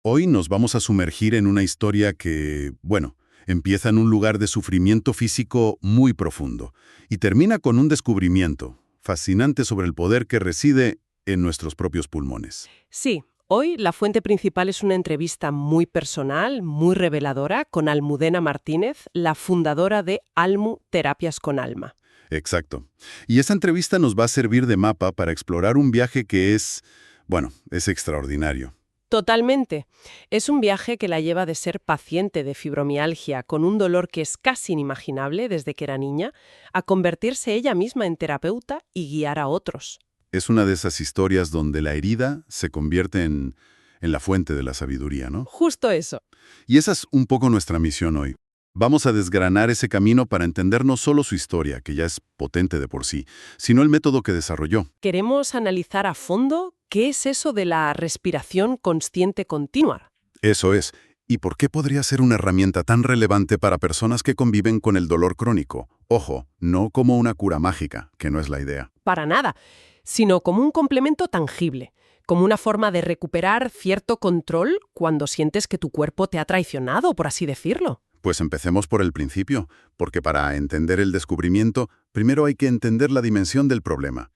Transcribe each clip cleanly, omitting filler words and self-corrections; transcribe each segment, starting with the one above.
Hoy nos vamos a sumergir en una historia que, bueno, empieza en un lugar de sufrimiento físico muy profundo y termina con un descubrimiento fascinante sobre el poder que reside en nuestros propios pulmones. Sí, hoy la fuente principal es una entrevista muy personal, muy reveladora, con Almudena Martínez, la fundadora de Almu Terapias con Alma. Exacto. Y esa entrevista nos va a servir de mapa para explorar un viaje que es, bueno, es extraordinario. Totalmente. Es un viaje que la lleva de ser paciente de fibromialgia con un dolor que es casi inimaginable desde que era niña, a convertirse ella misma en terapeuta y guiar a otros. Es una de esas historias donde la herida se convierte en la fuente de la sabiduría, ¿no? Justo eso. Y esa es un poco nuestra misión hoy. Vamos a desgranar ese camino para entender no solo su historia, que ya es potente de por sí, sino el método que desarrolló. Queremos analizar a fondo qué es eso de la respiración consciente continua. Eso es. ¿Y por qué podría ser una herramienta tan relevante para personas que conviven con el dolor crónico? Ojo, no como una cura mágica, que no es la idea. Para nada, sino como un complemento tangible, como una forma de recuperar cierto control cuando sientes que tu cuerpo te ha traicionado, por así decirlo. Pues empecemos por el principio, porque para entender el descubrimiento, primero hay que entender la dimensión del problema.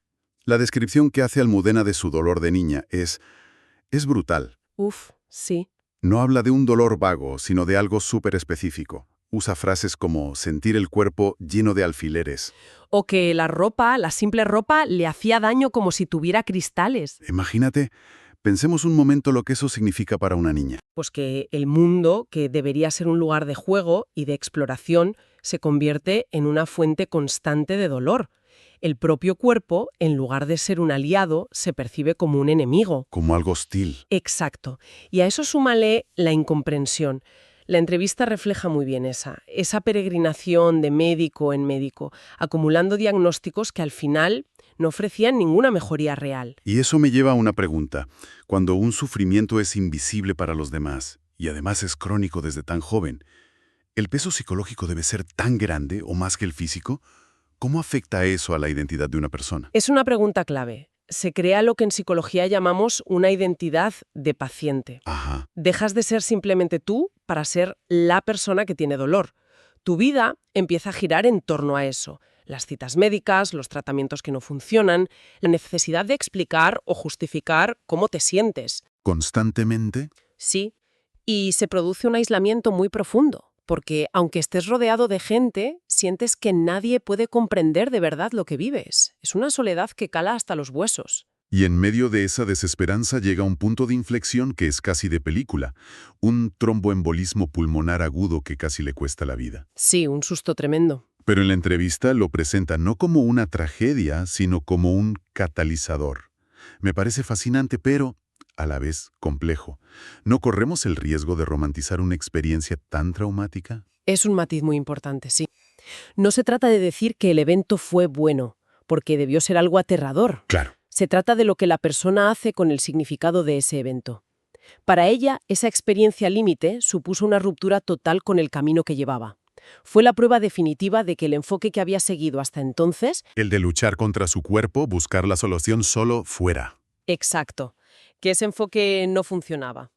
La descripción que hace Almudena de su dolor de niña es brutal. Uf, sí. No habla de un dolor vago, sino de algo súper específico. Usa frases como sentir el cuerpo lleno de alfileres. O que la ropa, la simple ropa, le hacía daño como si tuviera cristales. Imagínate, pensemos un momento lo que eso significa para una niña. Pues que el mundo, que debería ser un lugar de juego y de exploración, se convierte en una fuente constante de dolor. El propio cuerpo, en lugar de ser un aliado, se percibe como un enemigo. Como algo hostil. Exacto. Y a eso súmale la incomprensión. La entrevista refleja muy bien esa peregrinación de médico en médico, acumulando diagnósticos que al final no ofrecían ninguna mejoría real. Y eso me lleva a una pregunta. Cuando un sufrimiento es invisible para los demás, y además es crónico desde tan joven, ¿el peso psicológico debe ser tan grande o más que el físico? ¿Cómo afecta eso a la identidad de una persona? Es una pregunta clave. Se crea lo que en psicología llamamos una identidad de paciente. Ajá. Dejas de ser simplemente tú para ser la persona que tiene dolor. Tu vida empieza a girar en torno a eso. Las citas médicas, los tratamientos que no funcionan, la necesidad de explicar o justificar cómo te sientes. ¿Constantemente? Sí, y se produce un aislamiento muy profundo, porque aunque estés rodeado de gente, sientes que nadie puede comprender de verdad lo que vives. Es una soledad que cala hasta los huesos. Y en medio de esa desesperanza llega un punto de inflexión que es casi de película, un tromboembolismo pulmonar agudo que casi le cuesta la vida. Sí, un susto tremendo. Pero en la entrevista lo presenta no como una tragedia, sino como un catalizador. Me parece fascinante, pero a la vez complejo. ¿No corremos el riesgo de romantizar una experiencia tan traumática? Es un matiz muy importante, sí. No se trata de decir que el evento fue bueno, porque debió ser algo aterrador. Claro. Se trata de lo que la persona hace con el significado de ese evento. Para ella, esa experiencia límite supuso una ruptura total con el camino que llevaba. Fue la prueba definitiva de que el enfoque que había seguido hasta entonces... El de luchar contra su cuerpo, buscar la solución solo fuera. Exacto, que ese enfoque no funcionaba.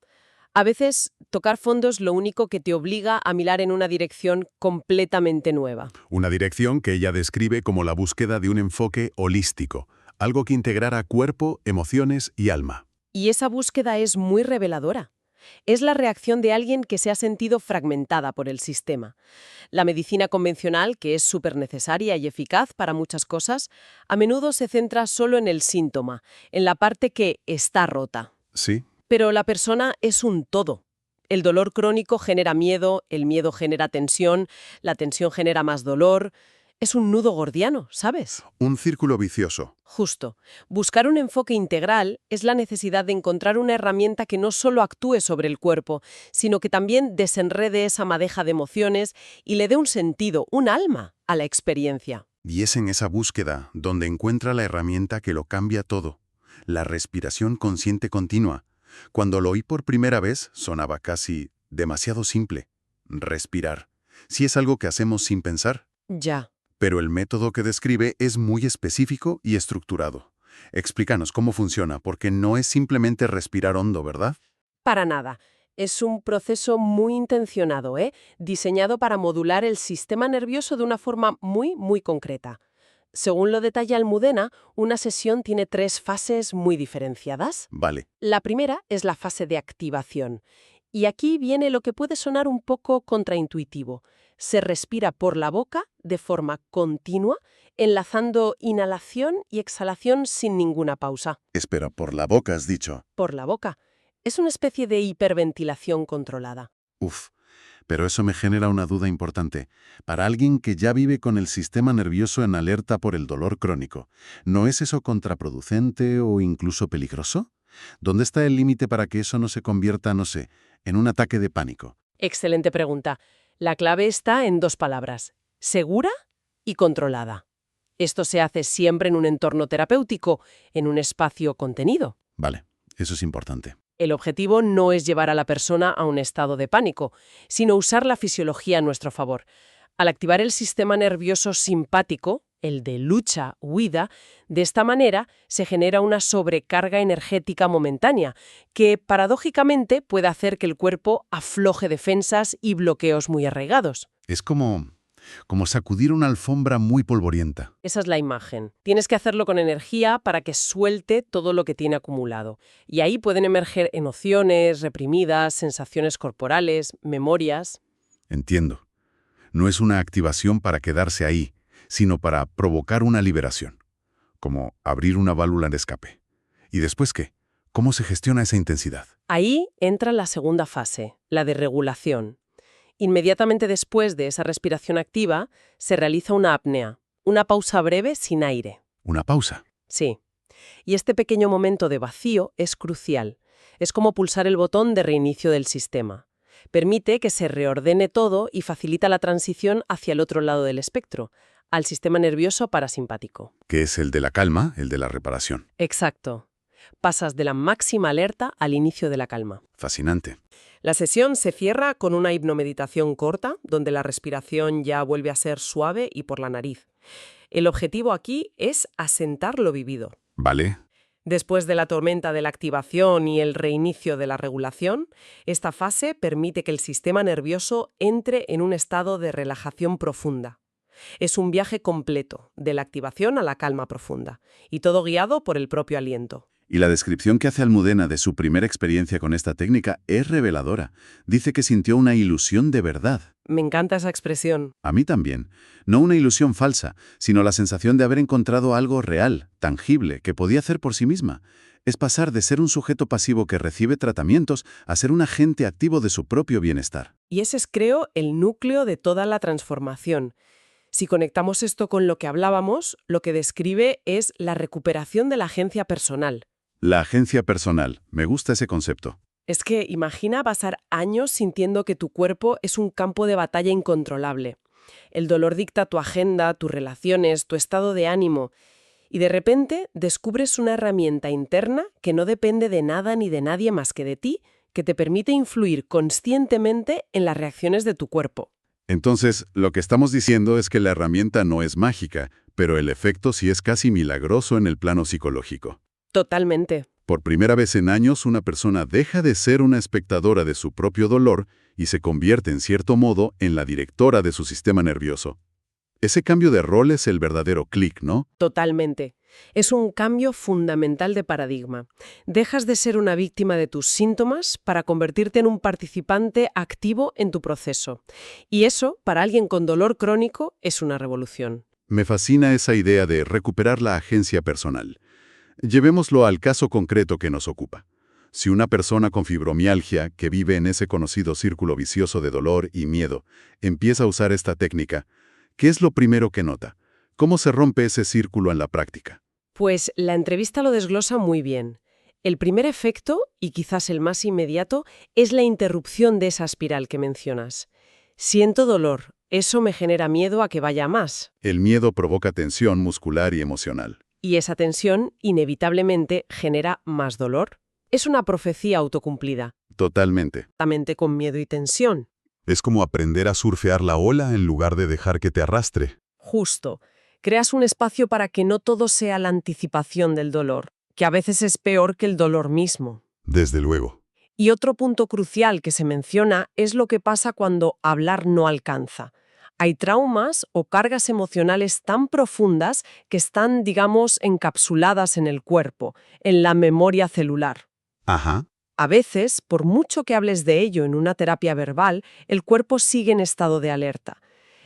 A veces, tocar fondo es lo único que te obliga a mirar en una dirección completamente nueva. Una dirección que ella describe como la búsqueda de un enfoque holístico, algo que integrara cuerpo, emociones y alma. Y esa búsqueda es muy reveladora. Es la reacción de alguien que se ha sentido fragmentada por el sistema. La medicina convencional, que es súper necesaria y eficaz para muchas cosas, a menudo se centra solo en el síntoma, en la parte que está rota. Sí. Pero la persona es un todo. El dolor crónico genera miedo, el miedo genera tensión, la tensión genera más dolor. Es un nudo gordiano, ¿sabes? Un círculo vicioso. Justo. Buscar un enfoque integral es la necesidad de encontrar una herramienta que no solo actúe sobre el cuerpo, sino que también desenrede esa madeja de emociones y le dé un sentido, un alma, a la experiencia. Y es en esa búsqueda donde encuentra la herramienta que lo cambia todo. La respiración consciente continua. Cuando lo oí por primera vez, sonaba casi demasiado simple. Respirar. Si es algo que hacemos sin pensar. Ya. Pero el método que describe es muy específico y estructurado. Explícanos cómo funciona, porque no es simplemente respirar hondo, ¿verdad? Para nada. Es un proceso muy intencionado, diseñado para modular el sistema nervioso de una forma muy concreta. Según lo detalla Almudena, una sesión tiene 3 fases muy diferenciadas. Vale. La primera es la fase de activación. Y aquí viene lo que puede sonar un poco contraintuitivo. Se respira por la boca de forma continua, enlazando inhalación y exhalación sin ninguna pausa. Espera, por la boca has dicho. Por la boca. Es una especie de hiperventilación controlada. Uf, pero eso me genera una duda importante. Para alguien que ya vive con el sistema nervioso en alerta por el dolor crónico, ¿no es eso contraproducente o incluso peligroso? ¿Dónde está el límite para que eso no se convierta, no sé, en un ataque de pánico? Excelente pregunta. La clave está en 2 palabras: segura y controlada. Esto se hace siempre en un entorno terapéutico, en un espacio contenido. Vale, eso es importante. El objetivo no es llevar a la persona a un estado de pánico, sino usar la fisiología a nuestro favor. Al activar el sistema nervioso simpático, el de lucha-huida, de esta manera se genera una sobrecarga energética momentánea, que paradójicamente puede hacer que el cuerpo afloje defensas y bloqueos muy arraigados. Es como sacudir una alfombra muy polvorienta. Esa es la imagen. Tienes que hacerlo con energía para que suelte todo lo que tiene acumulado. Y ahí pueden emerger emociones reprimidas, sensaciones corporales, memorias. Entiendo. No es una activación para quedarse ahí, sino para provocar una liberación, como abrir una válvula de escape. ¿Y después qué? ¿Cómo se gestiona esa intensidad? Ahí entra la segunda fase, la de regulación. Inmediatamente después de esa respiración activa, se realiza una apnea, una pausa breve sin aire. Una pausa. Sí. Y este pequeño momento de vacío es crucial. Es como pulsar el botón de reinicio del sistema. Permite que se reordene todo y facilita la transición hacia el otro lado del espectro, al sistema nervioso parasimpático. Que es el de la calma, el de la reparación. Exacto. Pasas de la máxima alerta al inicio de la calma. Fascinante. La sesión se cierra con una hipnomeditación corta, donde la respiración ya vuelve a ser suave y por la nariz. El objetivo aquí es asentar lo vivido. Vale. Después de la tormenta de la activación y el reinicio de la regulación, esta fase permite que el sistema nervioso entre en un estado de relajación profunda. Es un viaje completo, de la activación a la calma profunda, y todo guiado por el propio aliento. Y la descripción que hace Almudena de su primera experiencia con esta técnica es reveladora. Dice que sintió una ilusión de verdad. Me encanta esa expresión. A mí también. No una ilusión falsa, sino la sensación de haber encontrado algo real, tangible, que podía hacer por sí misma. Es pasar de ser un sujeto pasivo que recibe tratamientos a ser un agente activo de su propio bienestar. Y ese es, creo, el núcleo de toda la transformación. Si conectamos esto con lo que hablábamos, lo que describe es la recuperación de la agencia personal. La agencia personal. Me gusta ese concepto. Es que imagina pasar años sintiendo que tu cuerpo es un campo de batalla incontrolable. El dolor dicta tu agenda, tus relaciones, tu estado de ánimo. Y de repente descubres una herramienta interna que no depende de nada ni de nadie más que de ti, que te permite influir conscientemente en las reacciones de tu cuerpo. Entonces, lo que estamos diciendo es que la herramienta no es mágica, pero el efecto sí es casi milagroso en el plano psicológico. Totalmente. Por primera vez en años, una persona deja de ser una espectadora de su propio dolor y se convierte, en cierto modo, en la directora de su sistema nervioso. Ese cambio de rol es el verdadero clic, ¿no? Totalmente. Es un cambio fundamental de paradigma. Dejas de ser una víctima de tus síntomas para convertirte en un participante activo en tu proceso. Y eso, para alguien con dolor crónico, es una revolución. Me fascina esa idea de recuperar la agencia personal. Llevémoslo al caso concreto que nos ocupa. Si una persona con fibromialgia, que vive en ese conocido círculo vicioso de dolor y miedo, empieza a usar esta técnica, ¿qué es lo primero que nota? ¿Cómo se rompe ese círculo en la práctica? Pues la entrevista lo desglosa muy bien. El primer efecto, y quizás el más inmediato, es la interrupción de esa espiral que mencionas. Siento dolor, eso me genera miedo a que vaya a más. El miedo provoca tensión muscular y emocional. Y esa tensión, inevitablemente, genera más dolor. Es una profecía autocumplida. Totalmente. La mente con miedo y tensión. Es como aprender a surfear la ola en lugar de dejar que te arrastre. Justo. Creas un espacio para que no todo sea la anticipación del dolor, que a veces es peor que el dolor mismo. Desde luego. Y otro punto crucial que se menciona es lo que pasa cuando hablar no alcanza. Hay traumas o cargas emocionales tan profundas que están, digamos, encapsuladas en el cuerpo, en la memoria celular. Ajá. A veces, por mucho que hables de ello en una terapia verbal, el cuerpo sigue en estado de alerta.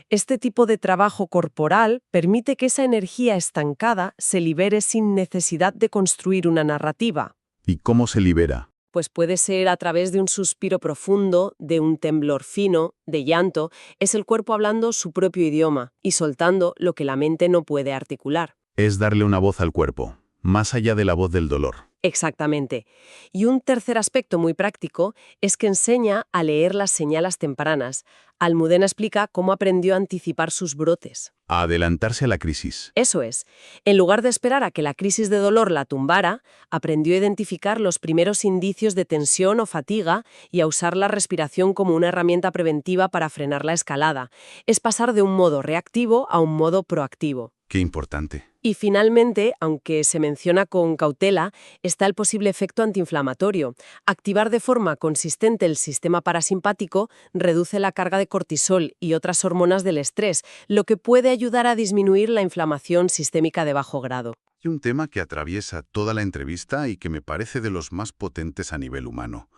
Este tipo de trabajo corporal permite que esa energía estancada se libere sin necesidad de construir una narrativa. ¿Y cómo se libera? Pues puede ser a través de un suspiro profundo, de un temblor fino, de llanto. Es el cuerpo hablando su propio idioma y soltando lo que la mente no puede articular. Es darle una voz al cuerpo, más allá de la voz del dolor. Exactamente. Y un tercer aspecto muy práctico es que enseña a leer las señales tempranas. Almudena explica cómo aprendió a anticipar sus brotes. A adelantarse a la crisis. Eso es. En lugar de esperar a que la crisis de dolor la tumbara, aprendió a identificar los primeros indicios de tensión o fatiga y a usar la respiración como una herramienta preventiva para frenar la escalada. Es pasar de un modo reactivo a un modo proactivo. Qué importante. Y finalmente, aunque se menciona con cautela, está el posible efecto antiinflamatorio. Activar de forma consistente el sistema parasimpático reduce la carga de cortisol y otras hormonas del estrés, lo que puede ayudar a disminuir la inflamación sistémica de bajo grado. Y un tema que atraviesa toda la entrevista y que me parece de los más potentes a nivel humano: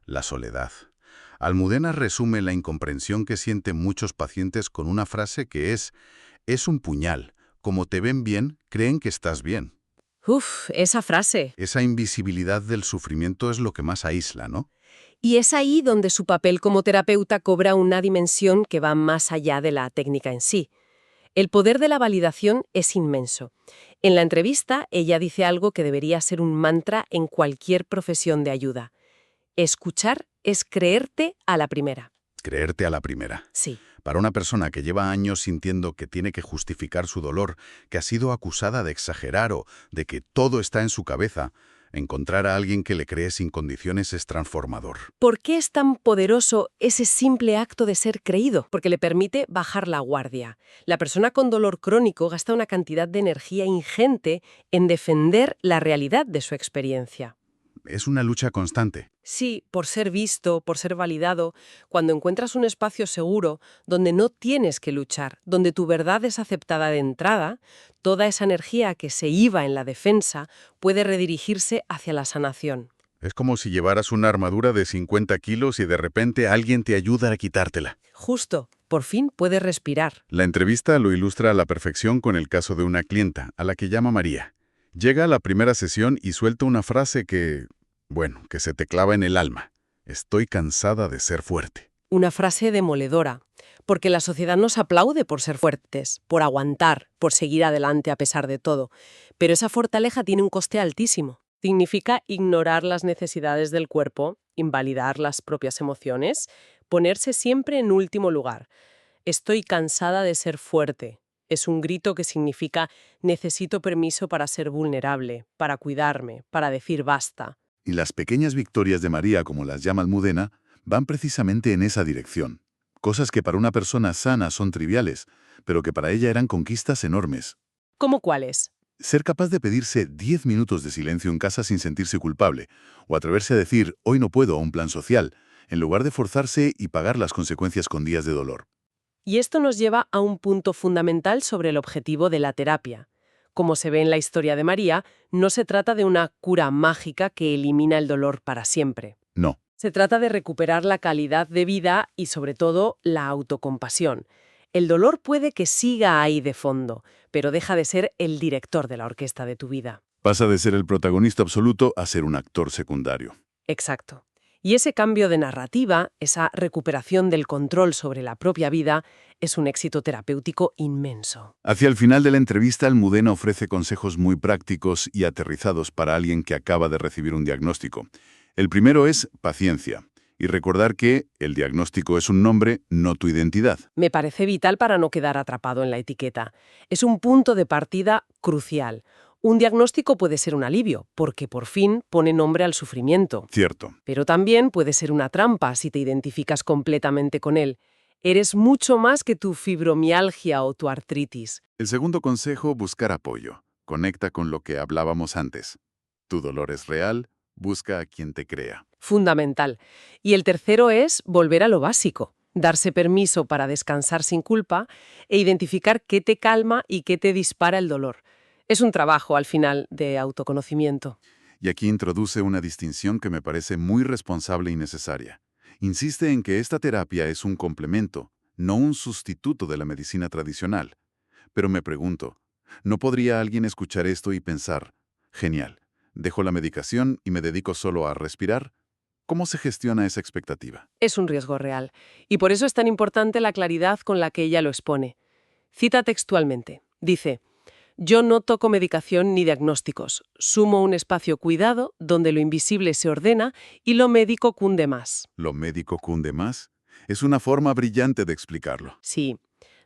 la soledad. Almudena resume la incomprensión que sienten muchos pacientes con una frase que es un puñal. Como te ven bien, creen que estás bien. Uf, esa frase. Esa invisibilidad del sufrimiento es lo que más aísla, ¿no? Y es ahí donde su papel como terapeuta cobra una dimensión que va más allá de la técnica en sí. El poder de la validación es inmenso. En la entrevista, ella dice algo que debería ser un mantra en cualquier profesión de ayuda. Escuchar es creerte a la primera. Creerte a la primera. Sí. Para una persona que lleva años sintiendo que tiene que justificar su dolor, que ha sido acusada de exagerar o de que todo está en su cabeza, encontrar a alguien que le cree sin condiciones es transformador. ¿Por qué es tan poderoso ese simple acto de ser creído? Porque le permite bajar la guardia. La persona con dolor crónico gasta una cantidad de energía ingente en defender la realidad de su experiencia. Es una lucha constante. Sí, por ser visto, por ser validado, cuando encuentras un espacio seguro donde no tienes que luchar, donde tu verdad es aceptada de entrada, toda esa energía que se iba en la defensa puede redirigirse hacia la sanación. Es como si llevaras una armadura de 50 kilos y de repente alguien te ayuda a quitártela. Justo, por fin puedes respirar. La entrevista lo ilustra a la perfección con el caso de una clienta, a la que llama María. Llega a la primera sesión y suelta una frase que se te clava en el alma. Estoy cansada de ser fuerte. Una frase demoledora, porque la sociedad nos aplaude por ser fuertes, por aguantar, por seguir adelante a pesar de todo. Pero esa fortaleza tiene un coste altísimo. Significa ignorar las necesidades del cuerpo, invalidar las propias emociones, ponerse siempre en último lugar. Estoy cansada de ser fuerte. Es un grito que significa necesito permiso para ser vulnerable, para cuidarme, para decir basta. Y las pequeñas victorias de María, como las llama Almudena, van precisamente en esa dirección. Cosas que para una persona sana son triviales, pero que para ella eran conquistas enormes. ¿Cómo cuáles? Ser capaz de pedirse 10 minutos de silencio en casa sin sentirse culpable, o atreverse a decir hoy no puedo a un plan social, en lugar de forzarse y pagar las consecuencias con días de dolor. Y esto nos lleva a un punto fundamental sobre el objetivo de la terapia. Como se ve en la historia de María, no se trata de una cura mágica que elimina el dolor para siempre. No. Se trata de recuperar la calidad de vida y, sobre todo, la autocompasión. El dolor puede que siga ahí de fondo, pero deja de ser el director de la orquesta de tu vida. Pasa de ser el protagonista absoluto a ser un actor secundario. Exacto. Y ese cambio de narrativa, esa recuperación del control sobre la propia vida, es un éxito terapéutico inmenso. Hacia el final de la entrevista, Almudena ofrece consejos muy prácticos y aterrizados para alguien que acaba de recibir un diagnóstico. El primero es paciencia, y recordar que el diagnóstico es un nombre, no tu identidad. Me parece vital para no quedar atrapado en la etiqueta. Es un punto de partida crucial. Un diagnóstico puede ser un alivio, porque por fin pone nombre al sufrimiento. Cierto. Pero también puede ser una trampa si te identificas completamente con él. Eres mucho más que tu fibromialgia o tu artritis. El segundo consejo, buscar apoyo. Conecta con lo que hablábamos antes. Tu dolor es real, busca a quien te crea. Fundamental. Y el tercero es volver a lo básico, darse permiso para descansar sin culpa e identificar qué te calma y qué te dispara el dolor. Es un trabajo, al final, de autoconocimiento. Y aquí introduce una distinción que me parece muy responsable y necesaria. Insiste en que esta terapia es un complemento, no un sustituto de la medicina tradicional. Pero me pregunto, ¿no podría alguien escuchar esto y pensar, genial, dejo la medicación y me dedico solo a respirar? ¿Cómo se gestiona esa expectativa? Es un riesgo real. Y por eso es tan importante la claridad con la que ella lo expone. Cita textualmente. Dice: yo no toco medicación ni diagnósticos. Sumo un espacio cuidado donde lo invisible se ordena y lo médico cunde más. ¿Lo médico cunde más? Es una forma brillante de explicarlo. Sí,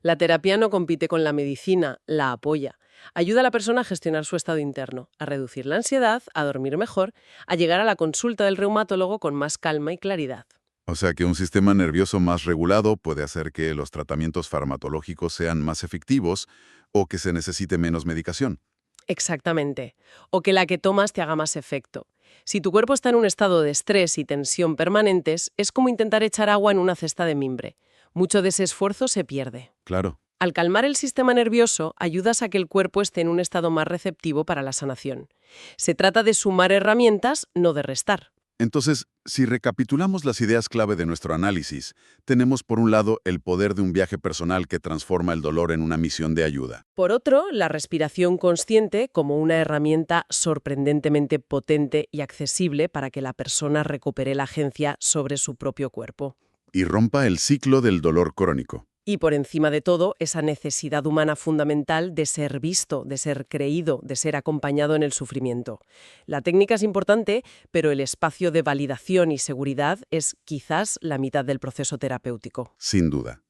la terapia no compite con la medicina, la apoya. Ayuda a la persona a gestionar su estado interno, a reducir la ansiedad, a dormir mejor, a llegar a la consulta del reumatólogo con más calma y claridad. O sea que un sistema nervioso más regulado puede hacer que los tratamientos farmacológicos sean más efectivos o que se necesite menos medicación. Exactamente. O que la que tomas te haga más efecto. Si tu cuerpo está en un estado de estrés y tensión permanentes, es como intentar echar agua en una cesta de mimbre. Mucho de ese esfuerzo se pierde. Claro. Al calmar el sistema nervioso, ayudas a que el cuerpo esté en un estado más receptivo para la sanación. Se trata de sumar herramientas, no de restar. Entonces, si recapitulamos las ideas clave de nuestro análisis, tenemos por un lado el poder de un viaje personal que transforma el dolor en una misión de ayuda. Por otro, la respiración consciente como una herramienta sorprendentemente potente y accesible para que la persona recupere la agencia sobre su propio cuerpo. Y rompa el ciclo del dolor crónico. Y por encima de todo, esa necesidad humana fundamental de ser visto, de ser creído, de ser acompañado en el sufrimiento. La técnica es importante, pero el espacio de validación y seguridad es quizás la mitad del proceso terapéutico. Sin duda.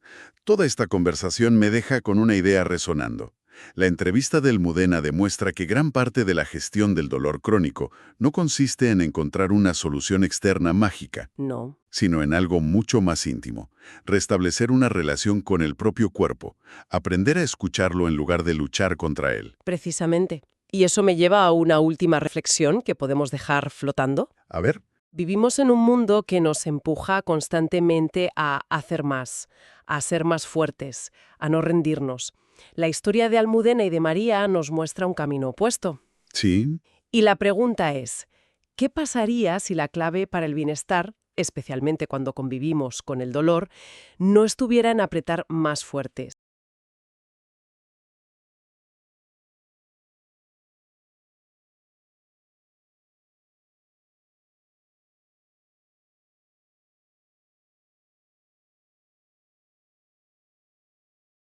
Toda esta conversación me deja con una idea resonando. La entrevista de Almudena demuestra que gran parte de la gestión del dolor crónico no consiste en encontrar una solución externa mágica, No. sino en algo mucho más íntimo. Restablecer una relación con el propio cuerpo, aprender a escucharlo en lugar de luchar contra él. Precisamente. Y eso me lleva a una última reflexión que podemos dejar flotando. A ver, Vivimos en un mundo que nos empuja constantemente a hacer más, a ser más fuertes, a no rendirnos. La historia de Almudena y de María nos muestra un camino opuesto. sí, Y la pregunta es, ¿qué pasaría si la clave para el bienestar, especialmente cuando convivimos con el dolor, no estuviera en apretar más fuerte,